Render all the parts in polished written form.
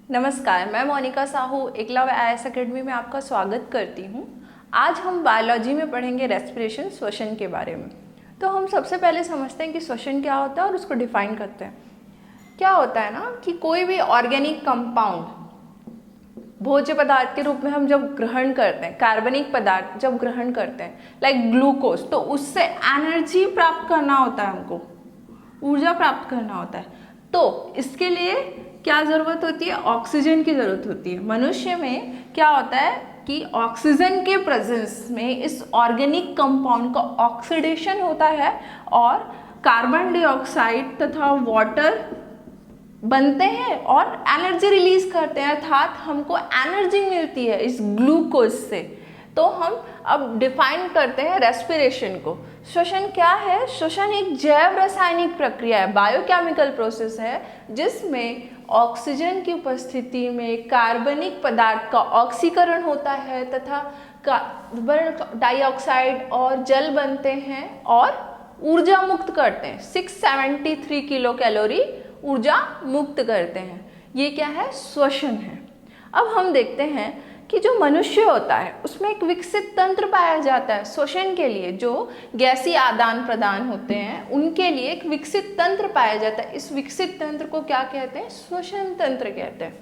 नमस्कार, मैं Monika Sahu Eklavya IAS academy में आपका स्वागत करती हूँ। आज हम बायोलॉजी में पढ़ेंगे रेस्पिरेशन, श्वसन के बारे में। तो हम सबसे पहले समझते हैं कि श्वसन क्या होता है और उसको डिफाइन करते हैं। क्या होता है ना कि कोई भी ऑर्गेनिक कंपाउंड भोज्य पदार्थ के रूप में हम जब ग्रहण करते हैं, कार्बनिक पदार्थ जब ग्रहण करते हैं लाइक ग्लूकोज, तो उससे एनर्जी प्राप्त करना होता है, हमको ऊर्जा प्राप्त करना होता है। तो इसके लिए क्या जरूरत होती है? ऑक्सीजन की जरूरत होती है। मनुष्य में क्या होता है कि ऑक्सीजन के प्रेजेंस में इस ऑर्गेनिक कंपाउंड का ऑक्सीडेशन होता है और कार्बन डाइऑक्साइड तथा वाटर बनते हैं और एनर्जी रिलीज करते हैं, अर्थात हमको एनर्जी मिलती है इस ग्लूकोज से। तो हम अब डिफाइन करते हैं रेस्पिरेशन को। श्वसन क्या है? श्वसन एक जैव रासायनिक प्रक्रिया है, बायोकेमिकल प्रोसेस है, जिसमें ऑक्सीजन की उपस्थिति में कार्बनिक पदार्थ का ऑक्सीकरण होता है तथा कार्बन डाइऑक्साइड और जल बनते हैं और ऊर्जा मुक्त करते हैं। 673 किलो कैलोरी ऊर्जा मुक्त करते हैं। ये क्या है? श्वसन है। अब हम देखते हैं कि जो मनुष्य होता है उसमें एक विकसित तंत्र पाया जाता है श्वसन के लिए। जो गैसीय आदान प्रदान होते हैं उनके लिए एक विकसित तंत्र पाया जाता है। इस विकसित तंत्र को क्या कहते हैं? श्वसन तंत्र कहते हैं।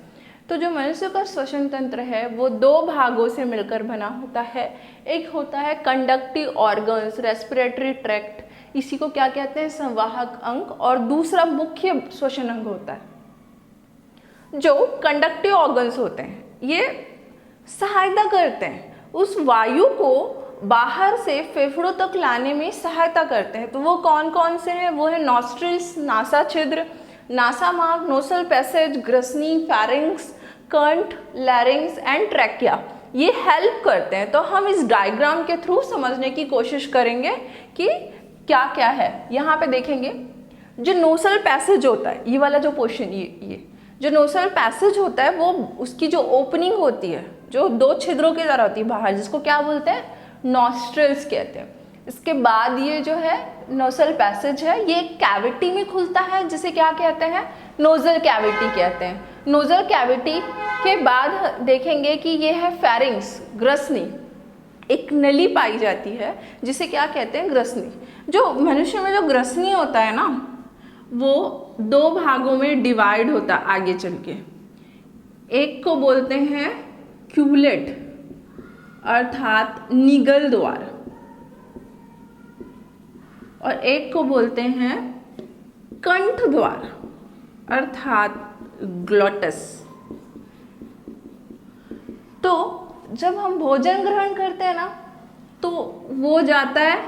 तो जो मनुष्य का श्वसन तंत्र है वो दो भागों से मिलकर बना होता है। एक होता है कंडक्टिव ऑर्गन्स, रेस्पिरेटरी ट्रैक्ट, इसी को क्या कहते हैं? संवाहक अंग। और दूसरा मुख्य श्वसन अंग होता है। जो कंडक्टिव ऑर्गन्स होते हैं ये सहायता करते हैं, उस वायु को बाहर से फेफड़ों तक लाने में सहायता करते हैं। तो वो कौन कौन से हैं? वो है नॉस्ट्रिल्स, नासा छिद्र, नासा मार्ग, नोसल पैसेज, ग्रसनी, फेरिंग्स, कंठ, लैरिंग्स एंड ट्रैकिया। ये हेल्प करते हैं। तो हम इस डायग्राम के थ्रू समझने की कोशिश करेंगे कि क्या क्या है। यहाँ पे देखेंगे जो नोसल पैसेज होता है, ये वाला जो पोर्शन, ये जो नोसल पैसेज होता है वो उसकी जो ओपनिंग होती है जो दो छिद्रों की तरह होती है बाहर, जिसको क्या बोलते हैं? नॉस्ट्रिल्स कहते हैं। इसके बाद ये जो है नोसल पैसेज है, ये कैविटी में खुलता है जिसे क्या कहते हैं? नोजल कैविटी कहते हैं। नोजल कैविटी के बाद देखेंगे कि ये है फेरिंग्स, ग्रसनी, एक नली पाई जाती है जिसे क्या कहते हैं? ग्रसनी। जो मनुष्य में जो ग्रसनी होता है ना वो दो भागों में डिवाइड होता है आगे चल के। एक को बोलते हैं क्यूलेट अर्थात निगल द्वार, और एक को बोलते हैं कंठ द्वार अर्थात ग्लॉटस। तो जब हम भोजन ग्रहण करते हैं ना तो वो जाता है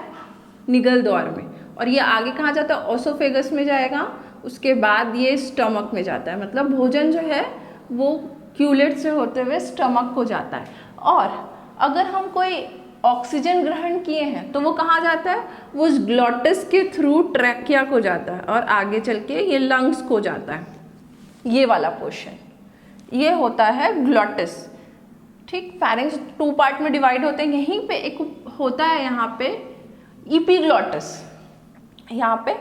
निगल द्वार में, और ये आगे कहाँ जाता है? ओसोफेगस में जाएगा। उसके बाद ये स्टमक में जाता है, मतलब भोजन जो है वो क्यूलेट से होते हुए स्टमक को जाता है। और अगर हम कोई ऑक्सीजन ग्रहण किए हैं तो वो कहाँ जाता है? वो उस ग्लॉटस के थ्रू ट्रैकिया को जाता है और आगे चल के ये लंग्स को जाता है। ये वाला पोर्शन ये होता है ग्लॉटस। ठीक, फेरिंग्स 2 पार्ट में डिवाइड होते हैं। यहीं पे एक होता है यहाँ पे इपीग्लॉटस, यहाँ पे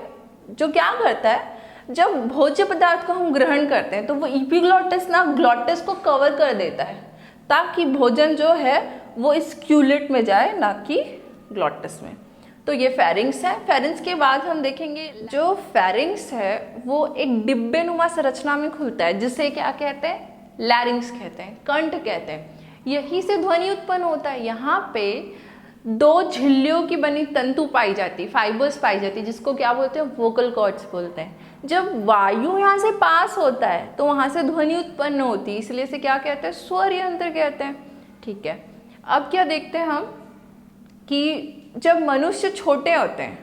जो क्या करता है जब भोज्य पदार्थ को हम ग्रहण करते हैं तो वो इपीग्लॉटस ना ग्लॉटस को कवर कर देता है ताकि भोजन जो है वो इस क्यूलेट में जाए, ना कि ग्लॉटस में। तो ये फेरिंग्स है। फेरिंग्स के बाद हम देखेंगे जो फेरिंग्स है वो एक डिब्बे नुमा संरचना में खुलता है जिसे क्या कहते हैं? लैरिंग्स कहते हैं, कंठ कहते हैं। यहीं से ध्वनि उत्पन्न होता है। यहाँ पे दो झिल्लियों की बनी तंतु पाई जाती, फाइबर्स पाई जाती, जिसको क्या बोलते हैं? वोकल कॉर्ड्स बोलते हैं। जब वायु यहाँ से पास होता है तो वहाँ से ध्वनि उत्पन्न होती है, इसलिए से क्या कहते हैं? स्वर यंत्र कहते हैं। ठीक है, अब क्या देखते हैं हम कि जब मनुष्य छोटे होते हैं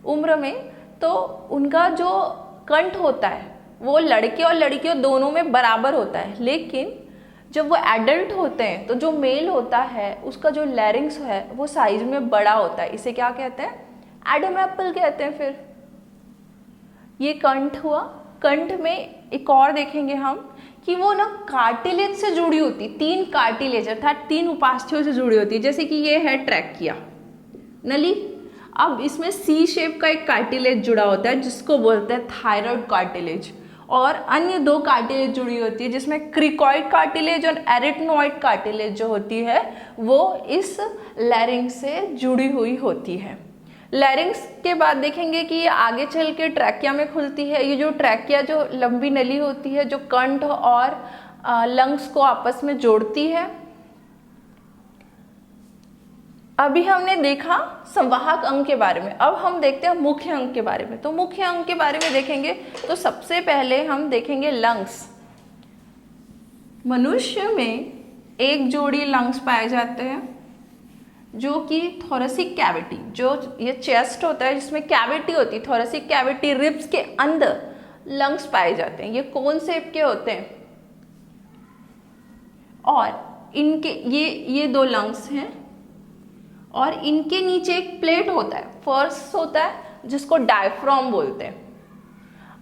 उम्र में तो उनका जो कंठ होता है वो लड़के और लड़कियों दोनों में बराबर होता है, लेकिन जब वो एडल्ट होते हैं तो जो मेल होता है उसका जो लैरिंग्स है वो साइज में बड़ा होता है। इसे क्या कहते हैं? एडम एप्पल कहते हैं। फिर ये कंठ हुआ। कंठ में एक और देखेंगे हम कि वो ना कार्टिलेज से जुड़ी होती, 3 कार्टिलेज अर्थात 3 उपास्थ्यों से जुड़ी होती है। जैसे कि ये है ट्रैकिया नली, अब इसमें सी शेप का एक कार्टिलेज जुड़ा होता है जिसको बोलते हैं थायराइड कार्टिलेज, और अन्य 2 कार्टिलेज जुड़ी होती है, जिसमें क्रिकॉइड कार्टिलेज और एरिथ्नॉइड कार्टिलेज जो होती है वो इस लैरिंक्स से जुड़ी हुई होती है। लैरिंक्स के बाद देखेंगे कि ये आगे चल के ट्रैकिया में खुलती है। ये जो ट्रैकिया जो लंबी नली होती है जो कंठ और लंग्स को आपस में जोड़ती है। अभी हमने देखा संवाहक अंग के बारे में, अब हम देखते हैं मुख्य अंग के बारे में। तो मुख्य अंग के बारे में देखेंगे तो सबसे पहले हम देखेंगे लंग्स। मनुष्य में एक जोड़ी लंग्स पाए जाते हैं जो कि थोरेसिक कैविटी, जो ये चेस्ट होता है जिसमें कैविटी होती है, थोरेसिक कैविटी रिब्स के अंदर लंग्स पाए जाते हैं। ये कोन शेप के होते हैं और इनके ये 2 लंग्स हैं और इनके नीचे एक प्लेट होता है, फर्स्ट होता है जिसको डायफ्राम बोलते हैं।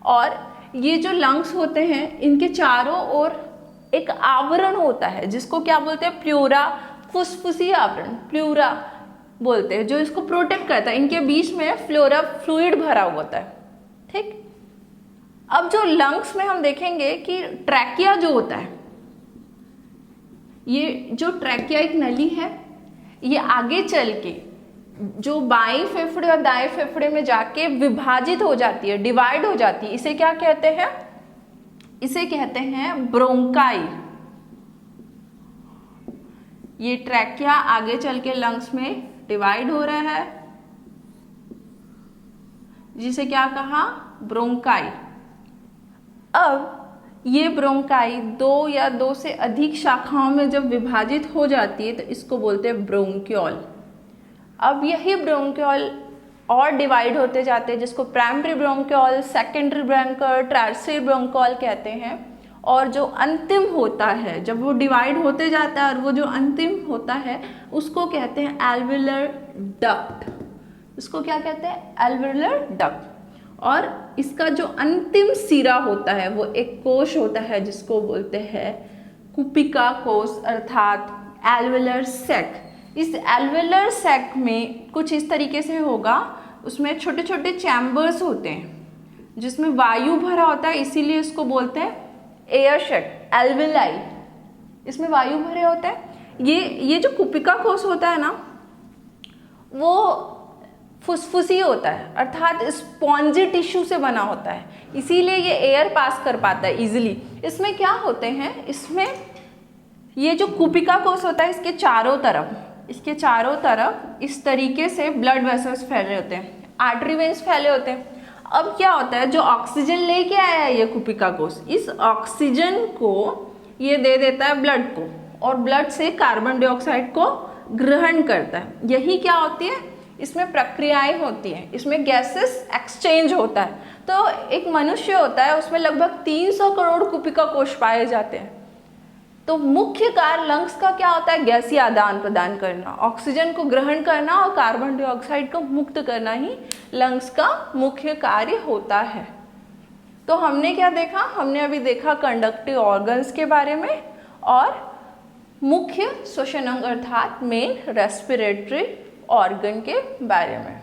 और ये जो लंग्स होते हैं इनके चारों ओर एक आवरण होता है जिसको क्या बोलते हैं, प्लूरा, फुसफुसी आवरण, प्लूरा बोलते हैं, जो इसको प्रोटेक्ट करता है। इनके बीच में फ्लोरा फ्लूइड भरा हुआ होता है। ठीक, अब जो लंग्स में हम देखेंगे कि ट्रैकिया जो होता है, ये जो ट्रैकिया एक नली है, ये आगे चल के जो बाएं फेफड़े और दाएं फेफड़े में जाके विभाजित हो जाती है, डिवाइड हो जाती है। इसे क्या कहते हैं, इसे कहते हैं ब्रोंकाई। ये ट्रैकिया आगे चल के लंग्स में डिवाइड हो रहा है, जिसे क्या कहा, ब्रोंकाई। अब ये ब्रोंकाई 2 या 2 से अधिक शाखाओं में जब विभाजित हो जाती है तो इसको बोलते हैं ब्रोंक्यूल। अब यही ब्रोंक्यूल और डिवाइड होते जाते हैं, जिसको primary bronchiole, secondary bronchiole, tertiary bronchiole कहते हैं। और जो अंतिम होता है, जब वो डिवाइड होते जाता है और वो जो अंतिम होता है उसको कहते हैं एल्वियोलर डक्ट। इसको क्या कहते हैं, एल्वियोलर डक्ट। और इसका जो अंतिम सिरा होता है वो एक कोश होता है जिसको बोलते हैं कुपिका कोश अर्थात एल्वियोलर सैक। इस एल्वियोलर सैक में कुछ इस तरीके से होगा, उसमें छोटे छोटे चैम्बर्स होते हैं जिसमें वायु भरा होता है, इसीलिए इसको बोलते हैं एयर सैक, एल्वियोलाई, इसमें वायु भरे होते हैं। ये जो कुपिका कोश होता है ना, वो फुसफुसी होता है अर्थात स्पॉन्जी टिश्यू से बना होता है, इसीलिए ये एयर पास कर पाता है इजीली। इसमें क्या होते हैं, इसमें ये जो कुपिका कोश होता है इसके चारों तरफ इस तरीके से ब्लड वेसल्स फैले होते हैं, आर्टरी वेन्स फैले होते हैं। अब क्या होता है, जो ऑक्सीजन लेके आया है ये कुपिका कोश, इस ऑक्सीजन को ये दे देता है ब्लड को, और ब्लड से कार्बन डाइऑक्साइड को ग्रहण करता है। यही क्या होती है, इसमें प्रक्रियाएं होती हैं, इसमें गैसेस एक्सचेंज होता है। तो एक मनुष्य होता है उसमें लगभग 300 करोड़ कुपिका कोश पाए जाते हैं। तो मुख्य कार्य लंग्स का क्या होता है, गैसीय आदान प्रदान करना, ऑक्सीजन को ग्रहण करना और कार्बन डाइऑक्साइड को मुक्त करना ही लंग्स का मुख्य कार्य होता है। तो हमने क्या देखा, हमने अभी देखा कंडक्टिव ऑर्गन्स के बारे में और मुख्य श्वसन अंग अर्थात मेन रेस्पिरेटरी ऑर्गन के बारे में।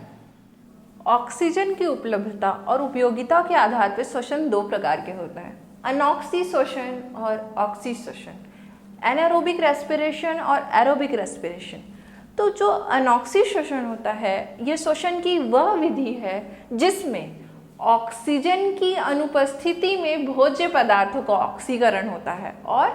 ऑक्सीजन की उपलब्धता और उपयोगिता के आधार पर श्वसन 2 प्रकार के होते हैं, अनॉक्सी श्वसन और ऑक्सी श्वसन, एनारोबिक रेस्पिरेशन और एरोबिक रेस्पिरेशन। तो जो अनॉक्सी श्वसन होता है, ये श्वसन की वह विधि है जिसमें ऑक्सीजन की अनुपस्थिति में भोज्य पदार्थों का ऑक्सीकरण होता है और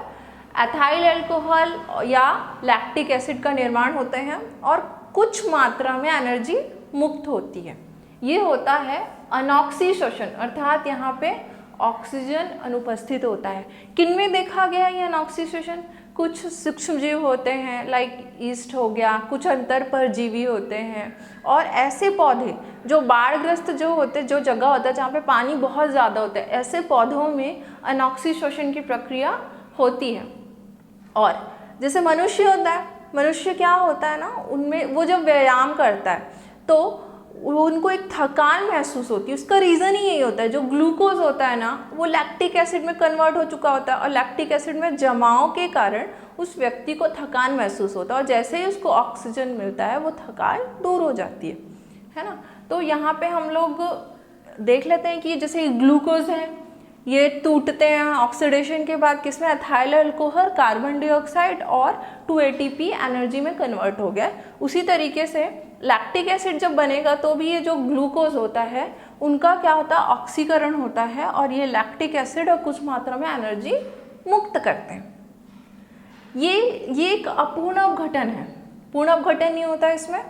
एथाइल अल्कोहल या लैक्टिक एसिड का निर्माण होते हैं और कुछ मात्रा में एनर्जी मुक्त होती है। ये होता है अनॉक्सी श्वसन, अर्थात यहाँ पे ऑक्सीजन अनुपस्थित होता है। किनमें देखा गया ये अनॉक्सी श्वसन, कुछ सूक्ष्मजीव होते हैं लाइक ईस्ट हो गया, कुछ अंतर परजीवी होते हैं, और ऐसे पौधे जो बाढ़ग्रस्त जो होते, जो जगह होता है जहाँ पे पानी बहुत ज़्यादा होता है, ऐसे पौधों में अनॉक्सी श्वसन की प्रक्रिया होती है। और जैसे मनुष्य होता है, मनुष्य क्या होता है ना, उनमें वो जब व्यायाम करता है तो उनको एक थकान महसूस होती है। उसका रीज़न ही यही होता है, जो ग्लूकोज होता है ना वो लैक्टिक एसिड में कन्वर्ट हो चुका होता है और लैक्टिक एसिड में जमाव के कारण उस व्यक्ति को थकान महसूस होता है, और जैसे ही उसको ऑक्सीजन मिलता है वो थकान दूर हो जाती है ना। तो यहाँ पे हम लोग देख लेते हैं कि जैसे ग्लूकोज है, ये टूटते हैं ऑक्सीडेशन के बाद किसमें, एथाइल अल्कोहल कार्बन डाइऑक्साइड और 2 ATP एनर्जी में कन्वर्ट हो गया। उसी तरीके से लैक्टिक एसिड जब बनेगा तो भी ये जो ग्लूकोज होता है उनका क्या होता है, ऑक्सीकरण होता है और ये लैक्टिक एसिड और कुछ मात्रा में एनर्जी मुक्त करते हैं। ये एक अपूर्ण अपघटन है, पूर्ण अपघटन नहीं होता इसमें।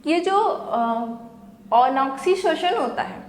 ये जो अनॉक्सी श्वसन होता है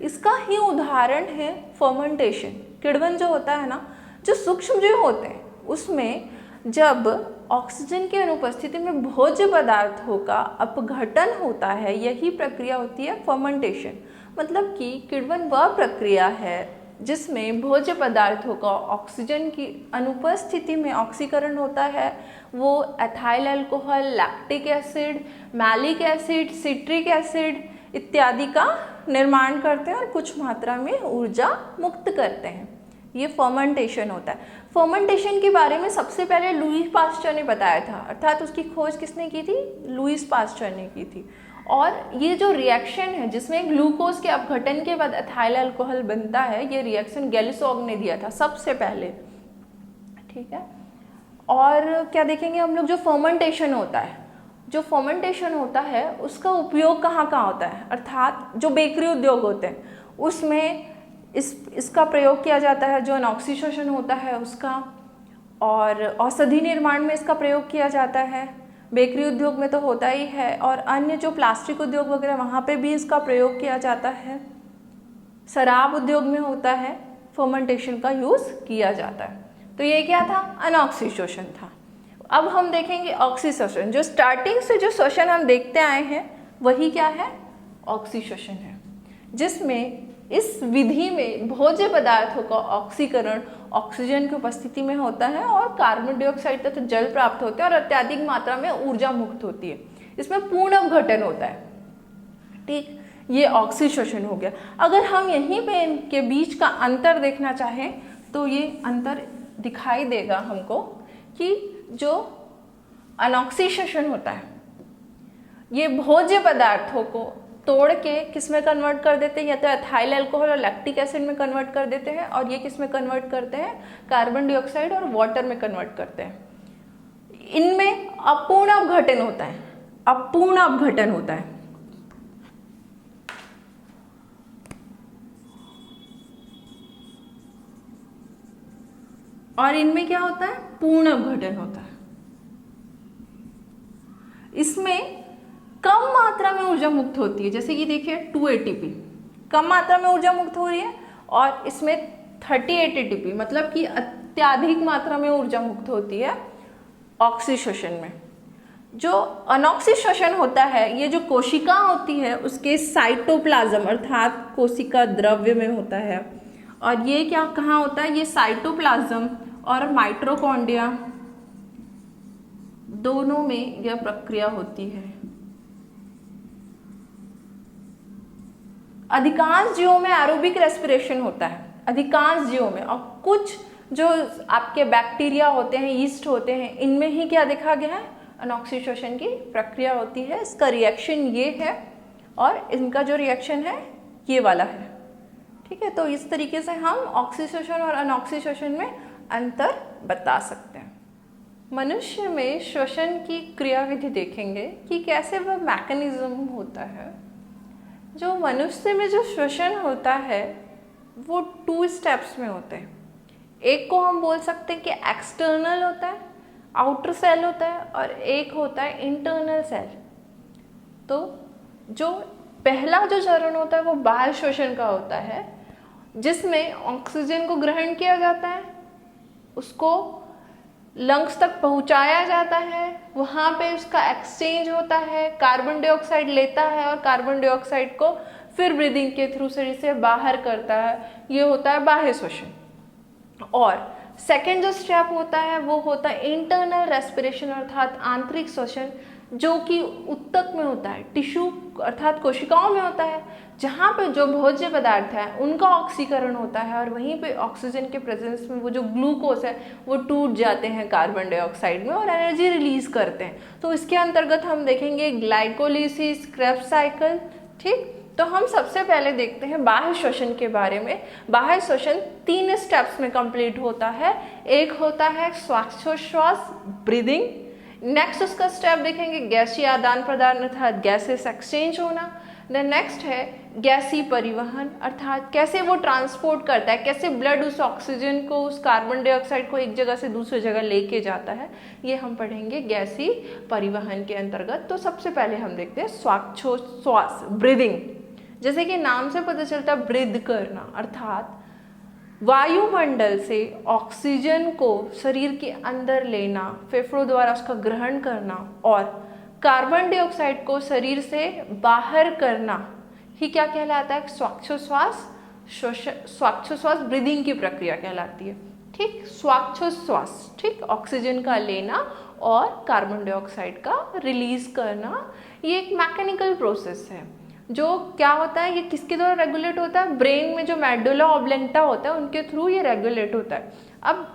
इसका ही उदाहरण है फर्मेंटेशन। किण्वन जो होता है ना, जो सूक्ष्म जीव होते हैं उसमें जब ऑक्सीजन की अनुपस्थिति में भोज्य पदार्थों का अपघटन होता है, यही प्रक्रिया होती है फर्मेंटेशन। मतलब कि किण्वन वह प्रक्रिया है जिसमें भोज्य पदार्थों का ऑक्सीजन की अनुपस्थिति में ऑक्सीकरण होता है। वो ethyl alcohol, lactic acid, malic acid, citric acid इत्यादि का निर्माण करते हैं और कुछ मात्रा में ऊर्जा मुक्त करते हैं। ये फर्मेंटेशन होता है। फर्मेंटेशन के बारे में सबसे पहले लुईस पास्चर ने बताया था, अर्थात उसकी खोज किसने की थी, लुईस पास्चर ने की थी। और ये जो रिएक्शन है जिसमें ग्लूकोज के अपघटन के बाद एथाइल अल्कोहल बनता है, ये रिएक्शन गैलिसॉग ने दिया था सबसे पहले, ठीक है। और क्या देखेंगे हम लोग, जो फर्मेंटेशन होता है, जो फर्मेंटेशन होता है उसका उपयोग कहाँ कहाँ होता है, अर्थात जो बेकरी उद्योग होते हैं उसमें इसका प्रयोग किया जाता है, जो अनॉक्सी श्वसन होता है उसका, और औषधि निर्माण में इसका प्रयोग किया जाता है, बेकरी उद्योग में तो होता ही है, और अन्य जो प्लास्टिक उद्योग वगैरह वहाँ पे भी इसका प्रयोग किया जाता है। शराब उद्योग में होता है, फर्मेंटेशन का यूज़ किया जाता है। तो ये क्या था, अनॉक्सी श्वसन था। अब हम देखेंगे ऑक्सी श्वसन। जो स्टार्टिंग से जो श्वसन हम देखते आए हैं वही क्या है, ऑक्सी श्वसन है, जिसमें इस विधि में भोज्य पदार्थों का ऑक्सीकरण ऑक्सीजन की उपस्थिति में होता है और कार्बन डाइऑक्साइड तथा जल प्राप्त होते हैं और अत्यधिक मात्रा में ऊर्जा मुक्त होती है। इसमें पूर्ण अपघटन होता है, ठीक। ये ऑक्सी श्वसन हो गया। अगर हम यहीं पे इनके बीच का अंतर देखना चाहें तो ये अंतर दिखाई देगा हमको कि जो अनॉक्सी श्वसन होता है ये भोज्य पदार्थों को तोड़ के किस में कन्वर्ट कर देते हैं, या तो एथाइल अल्कोहल और लैक्टिक एसिड में कन्वर्ट कर देते हैं, और ये किस में कन्वर्ट करते हैं, कार्बन डाइऑक्साइड और वाटर में कन्वर्ट करते हैं। इनमें अपूर्ण अपघटन होता है, अपूर्ण अपघटन होता है। और इनमें क्या होता है, पूर्ण अपघटन होता है। इसमें कम मात्रा में ऊर्जा मुक्त होती है, जैसे कि देखिए 2 ATP कम मात्रा में ऊर्जा मुक्त हो रही है, और इसमें 38 ATP मतलब कि अत्यधिक मात्रा में ऊर्जा मुक्त होती है ऑक्सी श्वसन में। जो अनॉक्सी श्वसन होता है, ये जो कोशिका होती है उसके साइटोप्लाज्म अर्थात कोशिका द्रव्य में होता है, और ये क्या कहाँ होता है, ये साइटोप्लाज्म और माइटोकॉन्ड्रिया दोनों में यह प्रक्रिया होती है। अधिकांश जीवों में एरोबिक रेस्पिरेशन होता है, अधिकांश जीवों में, और कुछ जो आपके बैक्टीरिया होते हैं, यीस्ट होते हैं, इनमें ही क्या देखा गया है, अनॉक्सी श्वसन की प्रक्रिया होती है। इसका रिएक्शन ये है और इनका जो रिएक्शन है ये वाला है, ठीक है। तो इस तरीके से हम ऑक्सी श्वसन और अनॉक्सी श्वसन में अंतर बता सकते हैं। मनुष्य में श्वसन की क्रियाविधि देखेंगे कि कैसे वह मैकेनिज्म होता है। जो मनुष्य में जो श्वसन होता है वो 2 स्टेप्स में होते हैं। एक को हम बोल सकते हैं कि एक्सटर्नल होता है, आउटर सेल होता है, और एक होता है इंटरनल सेल। तो जो पहला जो चरण होता है वो बाह्य श्वसन का होता है, जिसमें ऑक्सीजन को ग्रहण किया जाता है, उसको लंग्स तक पहुंचाया जाता है, वहाँ पे उसका एक्सचेंज होता है, कार्बन डाइऑक्साइड लेता है और कार्बन डाइऑक्साइड को फिर ब्रीदिंग के थ्रू शरीर से बाहर करता है। ये होता है बाह्य श्वसन। और सेकेंड जो स्टेप होता है वो होता है इंटरनल रेस्पिरेशन अर्थात आंतरिक श्वसन, जो कि उत्तक में होता है, टिश्यू अर्थात कोशिकाओं में होता है, जहाँ पे जो भोज्य पदार्थ है उनका ऑक्सीकरण होता है, और वहीं पे ऑक्सीजन के प्रेजेंस में वो जो ग्लूकोज है वो टूट जाते हैं कार्बन डाइऑक्साइड में और एनर्जी रिलीज करते हैं। तो इसके अंतर्गत हम देखेंगे ग्लाइकोलिसिस, क्रेब्स साइकिल, ठीक। तो हम सबसे पहले देखते हैं बाह्य श्वसन के बारे में। बाह्य श्वसन 3 स्टेप्स में कंप्लीट होता है। एक होता है श्वासोच्छ्वास, ब्रीदिंग। नेक्स्ट उसका स्टेप देखेंगे गैसीय आदान प्रदान अर्थात गैसेस एक्सचेंज होना। देन नेक्स्ट है गैसीय परिवहन अर्थात कैसे वो ट्रांसपोर्ट करता है, कैसे ब्लड उस ऑक्सीजन को, उस कार्बन डाइऑक्साइड को एक जगह से दूसरी जगह लेके जाता है, ये हम पढ़ेंगे गैसीय परिवहन के अंतर्गत। तो सबसे पहले हम देखते हैं श्वासोच्छ्वास, ब्रीदिंग। जैसे कि नाम से पता चलता है ब्रीद करना अर्थात वायुमंडल से ऑक्सीजन को शरीर के अंदर लेना, फेफड़ों द्वारा उसका ग्रहण करना और कार्बन डाइऑक्साइड को शरीर से बाहर करना ही क्या कहलाता है? श्वासोच्छ्वास, श्वासोच्छ्वास ब्रीदिंग की प्रक्रिया कहलाती है। ठीक, श्वासोच्छ्वास, ठीक, ऑक्सीजन का लेना और कार्बन डाइऑक्साइड का रिलीज करना, ये एक मैकेनिकल प्रोसेस है। जो क्या होता है, ये किसके द्वारा रेगुलेट होता है? ब्रेन में जो मेडुला ऑब्लेंटा होता है उनके थ्रू ये रेगुलेट होता है। अब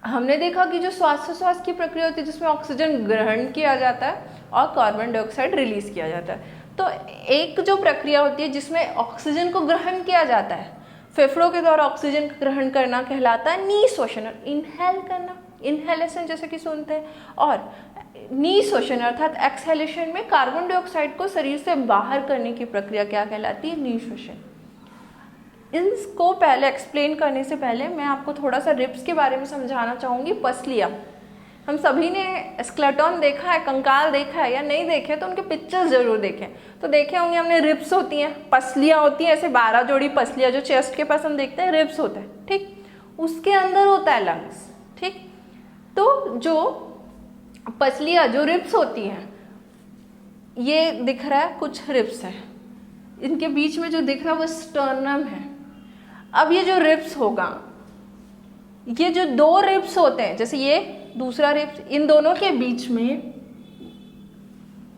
हमने देखा कि जो श्वासोच्छ्वास की प्रक्रिया होती है जिसमें ऑक्सीजन ग्रहण किया जाता है और कार्बन डाइऑक्साइड रिलीज किया जाता है, तो एक जो प्रक्रिया होती है जिसमें ऑक्सीजन को ग्रहण किया जाता है, फेफड़ों के द्वारा ऑक्सीजन ग्रहण करना कहलाता है निःश्वसन, इनहेल करना, इनहेलेशन जैसे कि सुनते हैं। और निःश्वसन अर्थात एक्सहेलेशन में कार्बन डाइऑक्साइड को शरीर से बाहर करने की प्रक्रिया क्या कहलाती है? निःश्वसन। इसको पहले एक्सप्लेन करने से पहले मैं आपको थोड़ा सा रिब्स के बारे में समझाना चाहूँगी। पसलियाँ, हम सभी ने स्केलेटन देखा है, कंकाल देखा है, या नहीं देखे तो उनके पिक्चर्स जरूर देखें। तो देखे होंगे हमने, रिब्स होती हैं, पसलियाँ होती हैं, ऐसे 12 जोड़ी पसलियाँ जो चेस्ट के पास हम देखते हैं, रिब्स होता है। ठीक, उसके अंदर होता है लंग्स। ठीक, तो जो पसलियाँ, जो रिब्स होती हैं, ये दिख रहा है कुछ रिब्स है, इनके बीच में जो दिख रहा है वो स्टर्नम है। अब ये जो रिब्स होगा, ये जो 2 रिब्स होते हैं, जैसे ये दूसरा रिब्स, इन दोनों के बीच में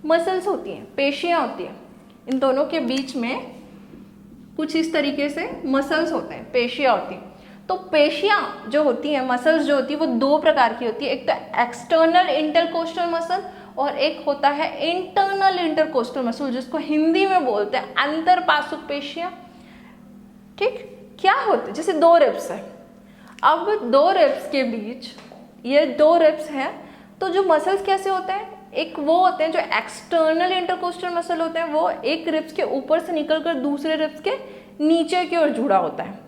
मसल्स होती हैं, पेशियां होती हैं। इन दोनों के बीच में कुछ इस तरीके से मसल्स होते हैं, पेशियां होती हैं। तो पेशियां जो होती हैं, मसल्स जो होती है, वो 2 प्रकार की होती है। एक तो एक्सटर्नल इंटरकोस्टल मसल और एक होता है इंटरनल इंटरकोस्टल मसल, जिसको हिंदी में बोलते हैं अंतरपाशुक पेशियां। ठीक, क्या होते हैं? जैसे 2 रिब्स है, अब 2 रिब्स के बीच, ये 2 रिब्स हैं, तो जो मसल्स कैसे होते हैं? एक वो होते हैं जो एक्सटर्नल इंटरकोस्टल मसल होते हैं, वो एक रिब्स के ऊपर से निकलकर दूसरे रिब्स के नीचे की ओर जुड़ा होता है,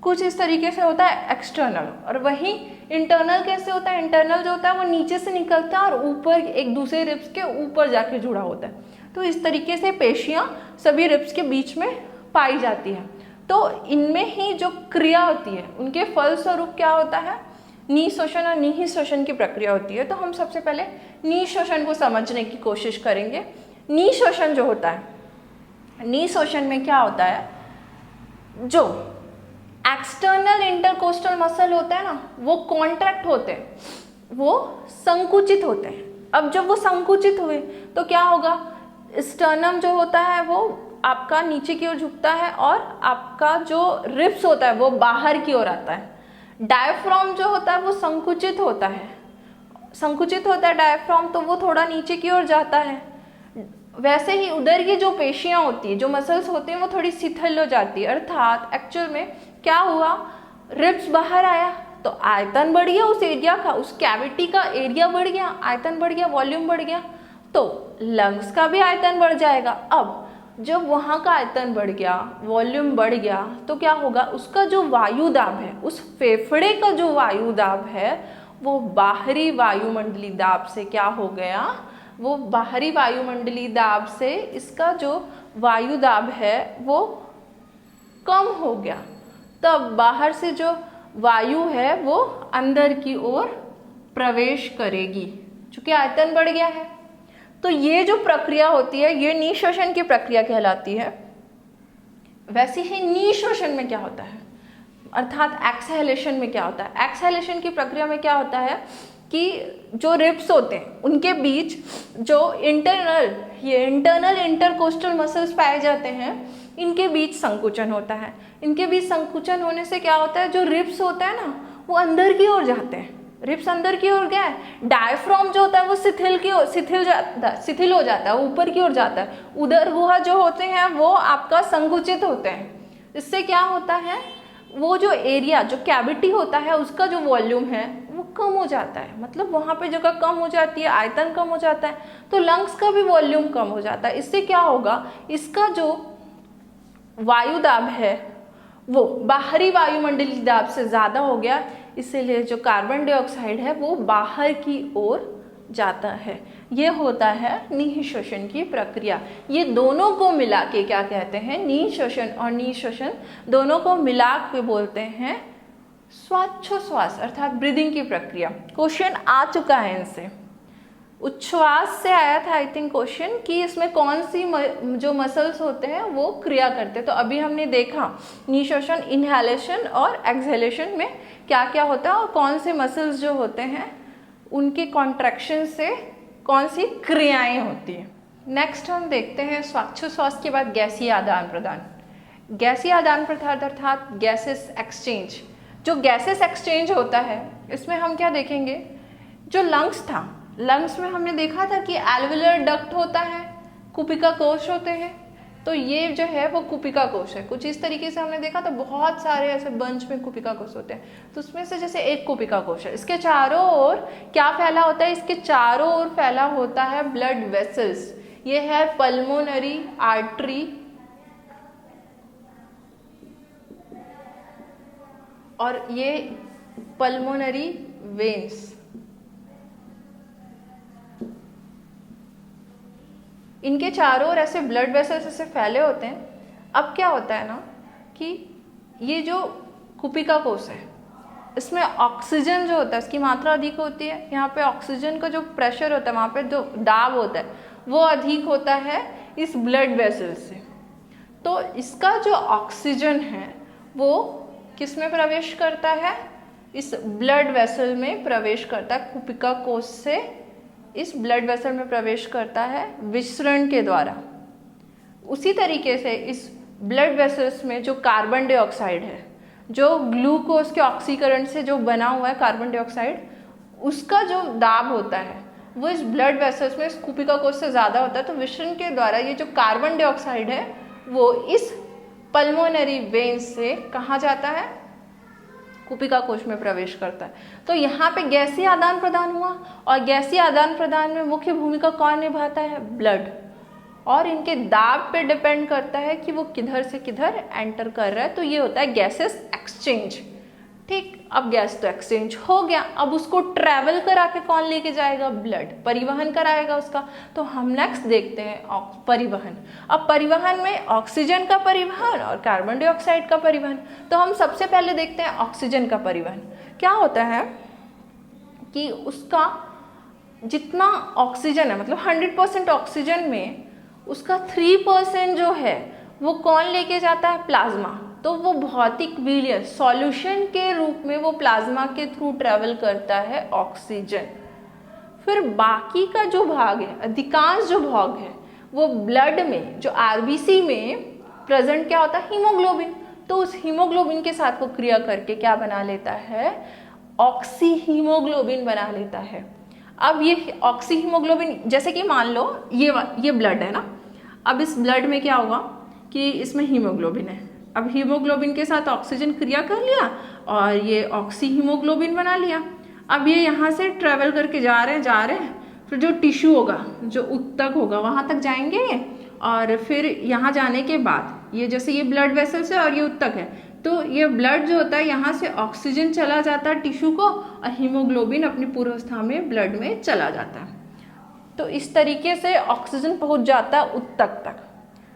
कुछ इस तरीके से होता है एक्सटर्नल। और वही इंटरनल कैसे होता है? इंटरनल जो होता है वो नीचे से निकलता है और ऊपर एक दूसरे रिब्स के ऊपर जाके जुड़ा होता है। तो इस तरीके से पेशियां सभी रिब्स के बीच में पाई जाती है। तो इनमें ही जो क्रिया होती है, उनके फलस्वरूप क्या होता है? निःश्वसन और निःश्वसन की प्रक्रिया होती है। तो हम सबसे पहले निःश्वसन को समझने की कोशिश करेंगे। निःश्वसन जो होता है, निःश्वसन में क्या होता है? जो एक्सटर्नल इंटरकोस्टल मसल होते हैं ना, वो कॉन्ट्रैक्ट होते हैं, वो संकुचित होते हैं। अब जब वो संकुचित हुए तो क्या होगा? स्टर्नम जो होता है वो आपका नीचे की ओर झुकता है और आपका जो रिब्स होता है वो बाहर की ओर आता है। डायफ्राम जो होता है वो संकुचित होता है, संकुचित होता है डायफ्राम, तो वो थोड़ा नीचे की ओर जाता है। वैसे ही उधर की जो पेशियां होती है, जो मसल्स होते हैं, वो थोड़ी शिथिल हो जाती है। अर्थात एक्चुअल में क्या हुआ? रिब्स बाहर आया तो आयतन बढ़ गया, उस एरिया का, उस कैविटी का एरिया बढ़ गया, आयतन बढ़ गया, वॉल्यूम बढ़ गया, तो लंग्स का भी आयतन बढ़ जाएगा। अब जब वहाँ का आयतन बढ़ गया, वॉल्यूम बढ़ गया, तो क्या होगा? उसका जो वायु दाब है, उस फेफड़े का जो वायु दाब है, वो बाहरी वायुमंडली दाब से क्या हो गया? वो बाहरी वायुमंडली दाब से इसका जो वायु दाब है वो कम हो गया। तब बाहर से जो वायु है वो अंदर की ओर प्रवेश करेगी, क्योंकि आयतन बढ़ गया है। तो ये जो प्रक्रिया होती है, ये निःश्वसन की प्रक्रिया कहलाती है। वैसे ही निःश्वसन में क्या होता है, अर्थात एक्सहेलेशन में क्या होता है? एक्सहेलेशन की प्रक्रिया में क्या होता है कि जो रिब्स होते हैं उनके बीच जो इंटरनल इंटरकोस्टल मसल्स पाए जाते हैं, इनके बीच संकुचन होता है। इनके बीच संकुचन होने से क्या होता है? जो रिब्स होता है ना, वो अंदर की ओर जाते हैं, रिब्स अंदर की ओर गया है, डायफ्राम जो होता है वो शिथिल हो जाता है, ऊपर की ओर जाता है। उदर गुहा जो होते हैं वो आपका संकुचित होते हैं। इससे क्या होता है, वो जो एरिया, जो कैविटी होता है उसका जो वॉल्यूम है वो कम हो जाता है, मतलब वहाँ पे जगह कम हो जाती है, आयतन कम हो जाता है, तो लंग्स का भी वॉल्यूम कम हो जाता है। इससे क्या होगा, इसका जो वायु दाब है वो बाहरी वायुमंडलीय दाब से ज़्यादा हो गया, इसीलिए जो कार्बन डाइऑक्साइड है वो बाहर की ओर जाता है। ये होता है निःश्वसन की प्रक्रिया। ये दोनों को मिला के क्या कहते हैं, निःश्वसन और निःश्वसन दोनों को मिला के बोलते हैं श्वासोच्छ्वास अर्थात ब्रीदिंग की प्रक्रिया। क्वेश्चन आ चुका है इनसे, उच्छ्वास से आया था आई थिंक क्वेश्चन कि इसमें कौन सी जो मसल्स होते हैं वो क्रिया करते हैं। तो अभी हमने देखा निःश्वसन, इनहेलेशन और एक्सहेलेशन में क्या क्या होता है और कौन से मसल्स जो होते हैं उनके कॉन्ट्रैक्शन से कौन सी क्रियाएं होती हैं। नेक्स्ट हम देखते हैं श्वासोच्छ्वास के बाद गैसीय आदान प्रदान। गैसीय आदान प्रदान अर्थात गैसेस एक्सचेंज। जो गैसेस एक्सचेंज होता है इसमें हम क्या देखेंगे, जो लंग्स था, लंग्स में हमने देखा था कि एल्वियोलर डक्ट होता है, कुपिका कोश होते हैं, तो ये जो है वो कुपिका कोश है। कुछ इस तरीके से हमने देखा, तो बहुत सारे ऐसे बंच में कुपिका कोश होते हैं, तो उसमें से जैसे एक कुपिका कोश है, इसके चारों ओर क्या फैला होता है, इसके चारों ओर फैला होता है ब्लड वेसल्स। ये है पल्मोनरी आर्टरी और ये पल्मोनरी वेन्स। इनके चारों ओर ऐसे ब्लड वेसल्स ऐसे फैले होते हैं। अब क्या होता है ना कि ये जो कुपिका कोश है इसमें ऑक्सीजन जो होता है उसकी मात्रा अधिक होती है। यहाँ पे ऑक्सीजन का जो प्रेशर होता है, वहाँ पे जो दाब होता है वो अधिक होता है इस ब्लड वेसल से। तो इसका जो ऑक्सीजन है वो किस में प्रवेश करता है, इस ब्लड वेसल में प्रवेश करता है, कुपिका कोश से इस ब्लड वेसल में प्रवेश करता है विसरण के द्वारा। उसी तरीके से इस ब्लड वेसल्स में जो कार्बन डाइऑक्साइड है, जो ग्लूकोज के ऑक्सीकरण से जो बना हुआ है कार्बन डाइऑक्साइड, उसका जो दाब होता है वो इस ब्लड वेसल्स में इस कुपिका कोश से ज़्यादा होता है। तो विसरण के द्वारा ये जो कार्बन डाइऑक्साइड है वो इस पल्मोनरी वेन से कहाँ जाता है, कुपिका कोश में प्रवेश करता है। तो यहाँ पे गैसीय आदान प्रदान हुआ, और गैसीय आदान प्रदान में मुख्य भूमिका कौन निभाता है, ब्लड, और इनके दाब पे डिपेंड करता है कि वो किधर से किधर एंटर कर रहा है। तो ये होता है गैसेस एक्सचेंज। ठीक, अब गैस तो एक्सचेंज हो गया, अब उसको ट्रैवल करा के कौन लेके जाएगा, ब्लड, परिवहन कराएगा उसका। तो हम नेक्स्ट देखते हैं परिवहन। अब परिवहन में ऑक्सीजन का परिवहन और कार्बन डाइऑक्साइड का परिवहन। तो हम सबसे पहले देखते हैं ऑक्सीजन का परिवहन। क्या होता है कि उसका जितना ऑक्सीजन है, मतलब 100% ऑक्सीजन में उसका 3% जो है वो कौन लेके जाता है, प्लाज्मा। तो वो भौतिक विलयन सॉल्यूशन के रूप में वो प्लाज्मा के थ्रू ट्रेवल करता है ऑक्सीजन। फिर बाकी का जो भाग है, अधिकांश जो भाग है, वो ब्लड में जो आरबीसी में प्रेजेंट क्या होता है, हीमोग्लोबिन। तो उस हीमोग्लोबिन के साथ वो क्रिया करके क्या बना लेता है, ऑक्सी हीमोग्लोबिन बना लेता है। अब ये ऑक्सी हीमोग्लोबिन, जैसे कि मान लो ये ब्लड है ना, अब इस ब्लड में क्या होगा कि इसमें हीमोग्लोबिन है। अब हीमोग्लोबिन के साथ ऑक्सीजन क्रिया कर लिया और ये ऑक्सी हीमोग्लोबिन बना लिया। अब ये यहाँ से ट्रेवल करके जा रहे हैं, फिर जो टिश्यू होगा, जो उत्तक होगा, वहाँ तक जाएंगे। और फिर यहाँ जाने के बाद ये जैसे ये ब्लड वेसल्स है और ये उत्तक है, तो ये ब्लड जो होता है यहाँ से ऑक्सीजन चला जाता है टिश्यू को, और हीमोग्लोबिन अपनी पूर्वावस्था में ब्लड में चला जाता है। तो इस तरीके से ऑक्सीजन पहुँच जाता है उत्तक तक।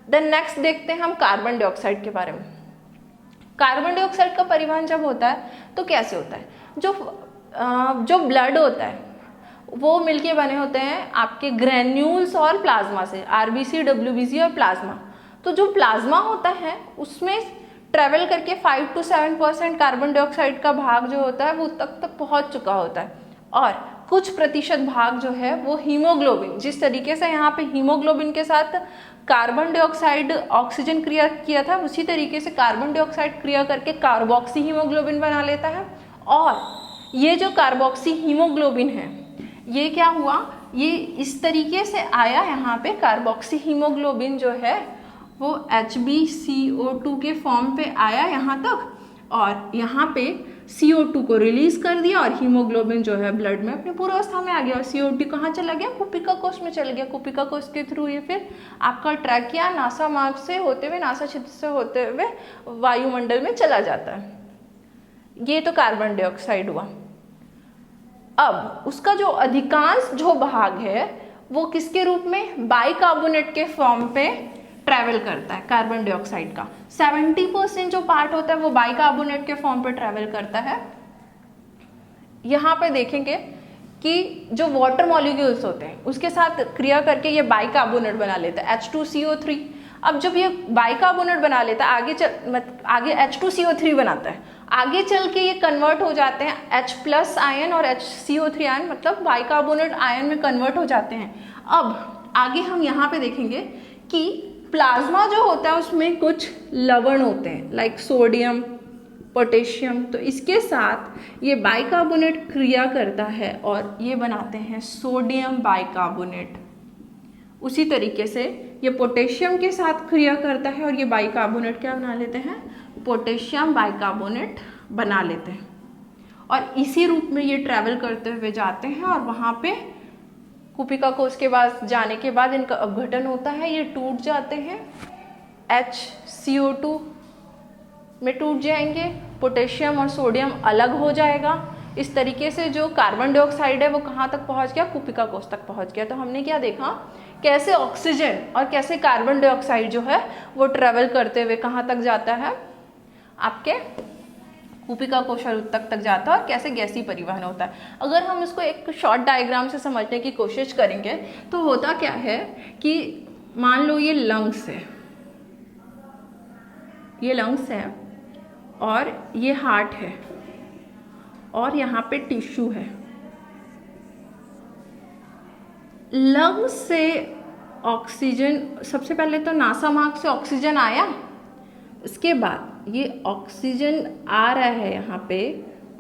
देन नेक्स्ट देखते हैं हम कार्बन डाइऑक्साइड के बारे में। कार्बन डाइऑक्साइड का परिवहन जब होता है तो कैसे होता है, जो ब्लड होता है वो मिलके बने होते हैं आपके ग्रेन्यूल्स और प्लाज्मा से, आरबीसी, डब्ल्यूबीसी और प्लाज्मा। तो जो प्लाज्मा होता है उसमें ट्रेवल करके 5 to 7% कार्बन डाइऑक्साइड का भाग जो होता है वो तक पहुंच चुका होता है, और कुछ प्रतिशत भाग जो है वो हीमोग्लोबिन, जिस तरीके से यहाँ पे हीमोग्लोबिन के साथ कार्बन डाइऑक्साइड ऑक्सीजन क्रिया किया था, उसी तरीके से कार्बन डाइऑक्साइड क्रिया करके कार्बोक्सी हीमोग्लोबिन बना लेता है। और ये जो कार्बोक्सी हीमोग्लोबिन है, ये क्या हुआ, ये इस तरीके से आया, यहाँ पे कार्बोक्सी हीमोग्लोबिन जो है वो HbCO2 के फॉर्म पे आया यहाँ तक, और यहाँ पे CO2 को रिलीज कर दिया और हीमोग्लोबिन जो है ब्लड में अपनी पूर्वावस्था में आ गया, और CO2 कहाँ चला गया, कुपिका कोश में चल गया। कुपिका कोश के थ्रू ये फिर आपका ट्रैकिया नासा मार्ग से होते हुए, नासा छिद्र से होते हुए वायुमंडल में चला जाता है। ये तो कार्बन डाइऑक्साइड हुआ। अब उसका जो अधिकांश जो भाग है वो किसके रूप में, बाइकार्बोनेट के फॉर्म पे ट्रैवल करता है। कार्बन डाइऑक्साइड का 70% जो पार्ट होता है वो बाइकार्बोनेट के फॉर्म पे ट्रैवल करता है। यहाँ पे देखेंगे कि जो वाटर मॉलिक्यूल्स होते हैं उसके साथ क्रिया करके ये बाइकार्बोनेट बना लेता है, H2CO3। अब जब ये बाइकार्बोनेट बना लेता है, आगे H2CO3 बनाता है, आगे चल के ये कन्वर्ट हो जाते हैं H+ आयन और HCO3 आयन, मतलब बाइकार्बोनेट आयन में कन्वर्ट हो जाते हैं। अब आगे हम यहाँ पे देखेंगे कि प्लाज्मा जो होता है उसमें कुछ लवण होते हैं, लाइक सोडियम, पोटेशियम, तो इसके साथ ये बाइकार्बोनेट क्रिया करता है और ये बनाते हैं सोडियम बाइकार्बोनेट। उसी तरीके से ये पोटेशियम के साथ क्रिया करता है और ये बाइकार्बोनेट क्या बना लेते हैं, पोटेशियम बाइकार्बोनेट बना लेते हैं, और इसी रूप में ये ट्रैवल करते हुए जाते हैं और वहाँ पे कुपिका कोश के पास जाने के बाद इनका अपघटन होता है, ये टूट जाते हैं, HCO2 में टूट जाएंगे, पोटेशियम और सोडियम अलग हो जाएगा। इस तरीके से जो कार्बन डाइऑक्साइड है वो कहाँ तक पहुँच गया, कुपिका कोश तक पहुँच गया। तो हमने क्या देखा, कैसे ऑक्सीजन और कैसे कार्बन डाइऑक्साइड जो है वो ट्रेवल करते हुए कहाँ तक जाता है, आपके कुपिका कोश और उत्तक तक जाता है, और कैसे गैसीय परिवहन होता है। अगर हम इसको एक शॉर्ट डायग्राम से समझने की कोशिश करेंगे तो होता क्या है कि मान लो ये लंग्स है, ये लंग्स है और ये हार्ट है और यहाँ पे टिश्यू है। लंग्स से ऑक्सीजन, सबसे पहले तो नासा मार्ग से ऑक्सीजन आया, इसके बाद ये ऑक्सीजन आ रहा है यहाँ पे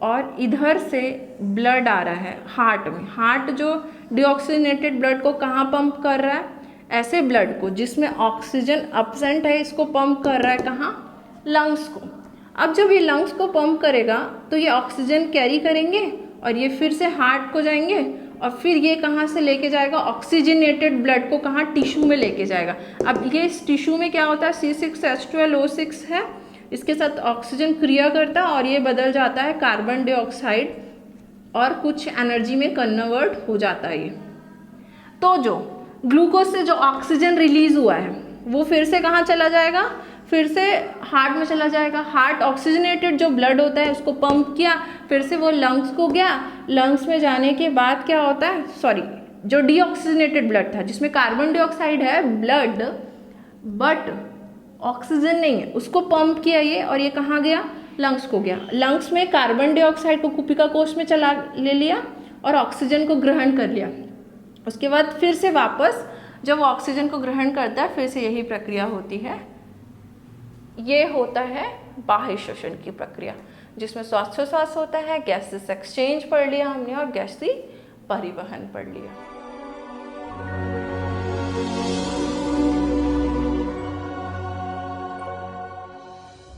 और इधर से ब्लड आ रहा है हार्ट में। हार्ट जो डिऑक्सीजनेटेड ब्लड को कहाँ पंप कर रहा है, ऐसे ब्लड को जिसमें ऑक्सीजन अब्सेंट है इसको पंप कर रहा है कहाँ, लंग्स को। अब जब ये लंग्स को पंप करेगा तो ये ऑक्सीजन कैरी करेंगे और ये फिर से हार्ट को जाएंगे, और फिर ये कहाँ से लेके जाएगा, ऑक्सीजनेटेड ब्लड को कहाँ, टिश्यू में लेके जाएगा। अब ये इस टिश्यू में क्या होता है, C6H12O6 है, इसके साथ ऑक्सीजन क्रिया करता है और ये बदल जाता है कार्बन डाइऑक्साइड और कुछ एनर्जी में कन्वर्ट हो जाता है ये। तो जो ग्लूकोज से जो ऑक्सीजन रिलीज हुआ है वो फिर से कहाँ चला जाएगा, फिर से हार्ट में चला जाएगा। हार्ट ऑक्सीजनेटेड जो ब्लड होता है उसको पंप किया, फिर से वो लंग्स को गया, लंग्स में जाने के बाद क्या होता है, सॉरी, जो डीऑक्सीजनेटेड ब्लड था जिसमें कार्बन डाइऑक्साइड है ब्लड बट ऑक्सीजन नहीं है, उसको पंप किया ये, और ये कहाँ गया, लंग्स को गया। लंग्स में कार्बन डाइऑक्साइड को कुपिका कोश में चला ले लिया और ऑक्सीजन को ग्रहण कर लिया। उसके बाद फिर से वापस जब ऑक्सीजन को ग्रहण करता है फिर से यही प्रक्रिया होती है। ये होता है बाह्य श्वसन की प्रक्रिया, जिसमें श्वासोच्छ्वास होता है, गैसेस एक्सचेंज पढ़ लिया हमने और गैसीय परिवहन पढ़ लिया।